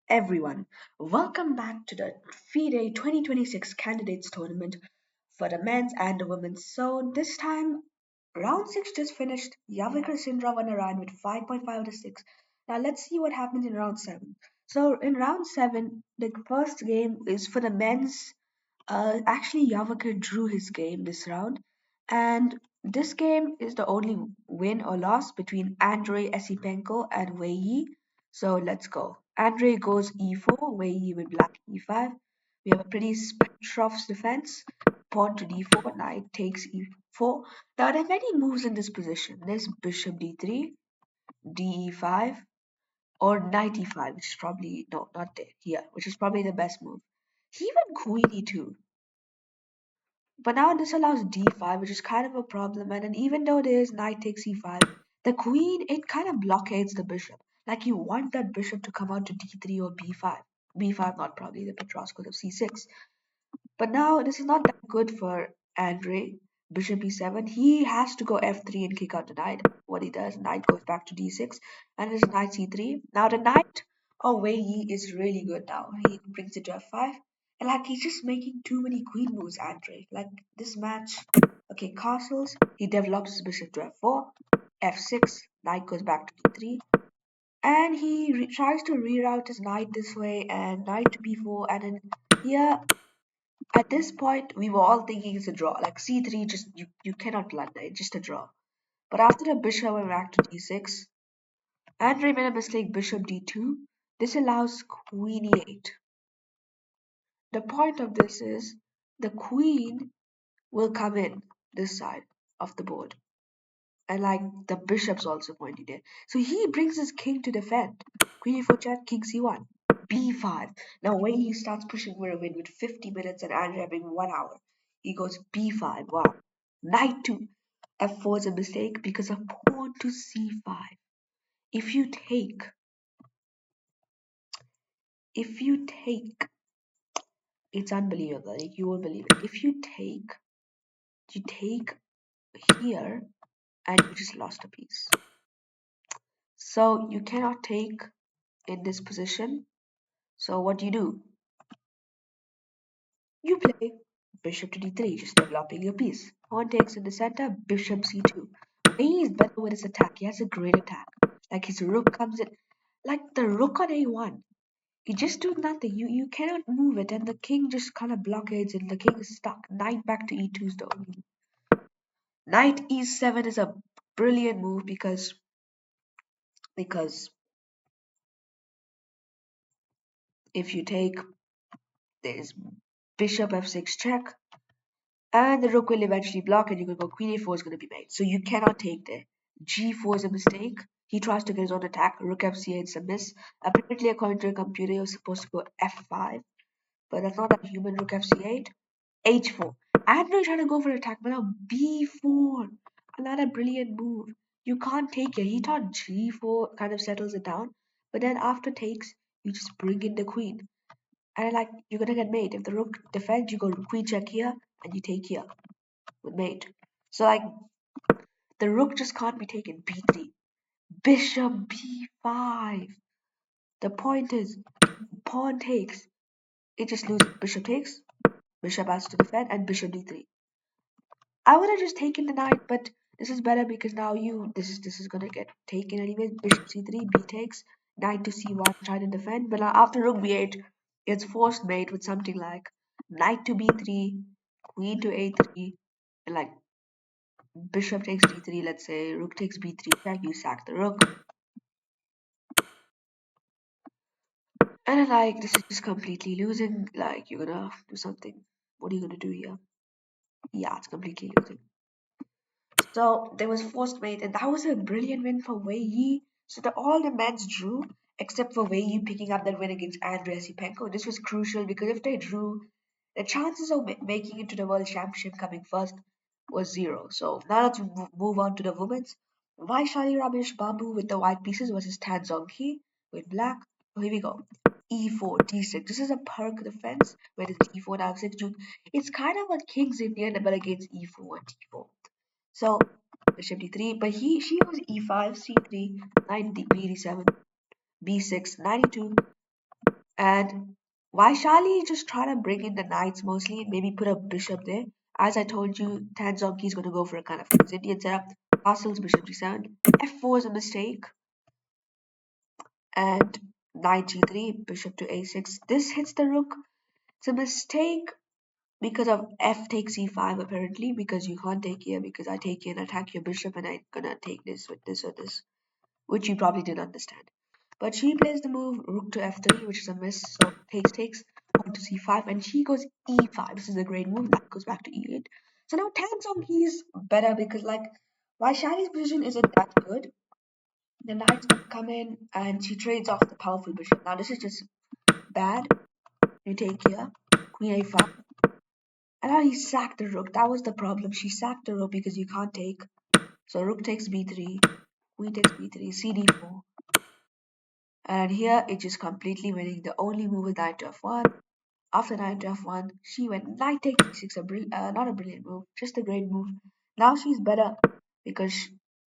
everyone. Welcome back to the FIDE 2026 Candidates Tournament for the men's and the women's. So this time, round 6 just finished. Yavikar Sindra won a round with 5.5 out of 6. Now let's see what happens in round 7. So in round 7, the first game is for the men's. Actually, Yavakar drew his game this round, and this game is the only win or loss between Andrei Esipenko and Wei Yi. So let's go. Andrei goes e4, Wei Yi with black e5. We have a pretty Spectrov's defense. Pawn to d4, knight takes e4. Now there are many moves in this position. There's bishop d3, d e5, or knight e5, which is probably no, not there here, which is probably the best move. He went queen e2. But now this allows d5, which is kind of a problem. And then even though there's knight takes e5, the queen, it kind of blockades the bishop. Like you want that bishop to come out to d3 or b5. b5 not probably the Petros because of c6. But now this is not that good for Andre. Bishop e7. He has to go f3 and kick out the knight. What he does, knight goes back to d6, and there's knight c3. Now the knight of Wei Yi is really good now. He brings it to f5. And like he's just making too many queen moves, Andre. Like this match. Okay, castles. He develops his bishop to f4, f6. Knight goes back to d3. And he tries to reroute his knight this way and knight to b4. And then here at this point, we were all thinking it's a draw. Like c3, just you cannot blunder. It's just a draw. But after the bishop went back to d6, Andre made a mistake. Bishop d2. This allows queen e8. The point of this is the queen will come in this side of the board, and like the bishop's also pointing there. So he brings his king to defend. Queen e4 check, king c1, b5. Now when he starts pushing for a win with 50 minutes and Andre having 1 hour, he goes b5. Wow. Knight to f4 is a mistake because of pawn to c5. If you take, if you take, it's unbelievable. Like, you won't believe it. If you take here and you just lost a piece. So you cannot take in this position. So what do? You play bishop to d3, just developing your piece. Pawn takes in the center, bishop c2. He is better with his attack. He has a great attack. Like his rook comes in, like the rook on a1. You just do nothing. You cannot move it, and the king just kind of blockades it. The king is stuck. Knight back to e2 is the only. Knight e7 is a brilliant move because if you take, there's bishop f6 check, and the rook will eventually block, and you can go queen a4 is going to be made. So you cannot take there. g4 is a mistake. He tries to get his own attack. Rook f8 is a miss. Apparently, according to a computer, you're supposed to go f5, but that's not a human. Rook f8, h4. Andrew trying to go for attack, but now b4. Another brilliant move. You can't take it. He thought g4 kind of settles it down, but then after takes, you just bring in the queen. And like you're gonna get mate. If the rook defends, you go queen check here, and you take here with mate. So like the rook just can't be taken. b3, bishop b5. The point is, pawn takes. It just loses. Bishop takes. Bishop has to defend, and bishop d3. I would have just taken the knight, but this is better because now this is gonna get taken anyways. Bishop c3, b takes, knight to c1, try to defend. But now after rook b8, it's forced mate with something like knight to b3, queen to a3, and like bishop takes d3. Let's say rook takes b3, check. You sack the rook, and then like this is just completely losing. Like you're gonna do something. What are you gonna do here? Yeah, it's completely losing. So there was forced mate, and that was a brilliant win for Wei Yi. So all the men drew except for Wei Yi picking up that win against Andrei Sipenko. This was crucial because if they drew, the chances of making it to the World Championship coming first was zero. So now let's move on to the women's. Vaishali Ramesh Babu with the white pieces versus Tan Zongki with black. So here we go. E4, D6. This is a perk defense where it's E4 now 6. It's kind of a King's Indian but against E4 and D4. So bishop d3, but she was e5, c3, knight b7, b6, 92, And Vaishali just trying to bring in the knights mostly and maybe put a bishop there. As I told you, Tanzongki is going to go for a kind of Indian setup. Castles, bishop g7. f4 is a mistake. And knight g3, bishop to a6. This hits the rook. It's a mistake because of f takes e5 apparently, because you can't take here because I take here and attack your bishop and I'm gonna take this with this or this, which you probably didn't understand. But she plays the move rook to f3, which is a miss, so takes, pawn to c5, and she goes e5. This is a great move. That goes back to e8. So now Tan Song is better because like Vaishali's position isn't that good. The knight's gonna come in and she trades off the powerful bishop. Now this is just bad. You take here, queen a5. And now he sacked the rook. That was the problem. She sacked the rook because you can't take. So rook takes b3, queen takes b3, cd4. And here it's just completely winning. The only move is knight to f1. After knight to f1, she went knight takes d6, not a brilliant move, just a great move. Now she's better because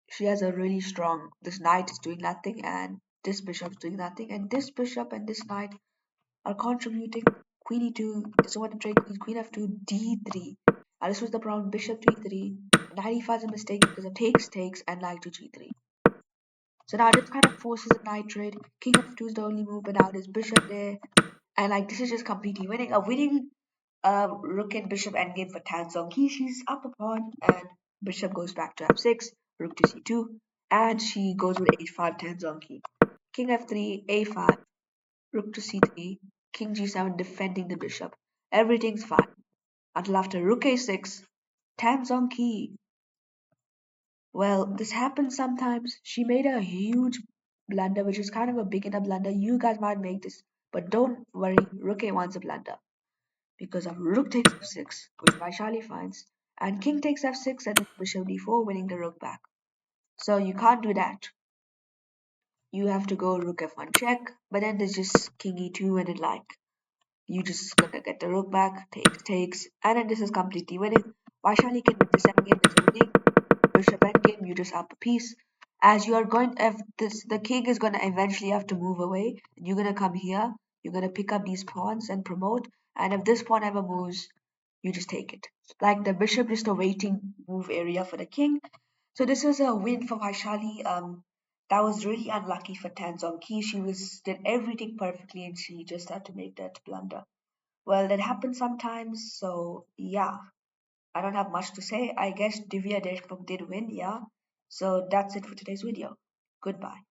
she has a really strong. This knight is doing nothing, and this bishop is doing nothing, and this bishop and this knight are contributing. Queen e2 doesn't want to trade queen. Queen f2, d3. Now this was the problem. Bishop to e3. Knight e5 is a mistake because of takes, and knight to g3. So now this kind of forces a knight trade. King f2 is the only move, but now there's bishop there. And like this is just completely winning. A winning rook and bishop endgame for Tan Song Ki. She's up a pawn and bishop goes back to f6, rook to c2, and she goes with h5 Tan Song Ki. King f3, a5, rook to c3, king g7 defending the bishop. Everything's fine. Until after rook a6, Tan Song Ki. Well, this happens sometimes. She made a huge blunder, which is kind of a beginner blunder. You guys might make this, but don't worry, rook a1's a blunder because of rook takes f6, which Vaishali finds, and king takes f6 and then bishop d4, winning the rook back. So you can't do that. You have to go rook f1 check, but then there's just king e2 and it like you just gonna get the rook back, takes, and then this is completely winning. Vaishali can win the second game, there's a winning bishop endgame, you just up a piece. As you are going, if this the king is gonna eventually have to move away, you're gonna come here, you're gonna pick up these pawns and promote, and if this pawn ever moves, you just take it. Like the bishop is the waiting move area for the king. So this was a win for Vaishali. That was really unlucky for Tan Song Ki. She was did everything perfectly and she just had to make that blunder. Well, that happens sometimes. So yeah, I don't have much to say. I guess Divya Deshmukh did win. Yeah. So that's it for today's video. Goodbye.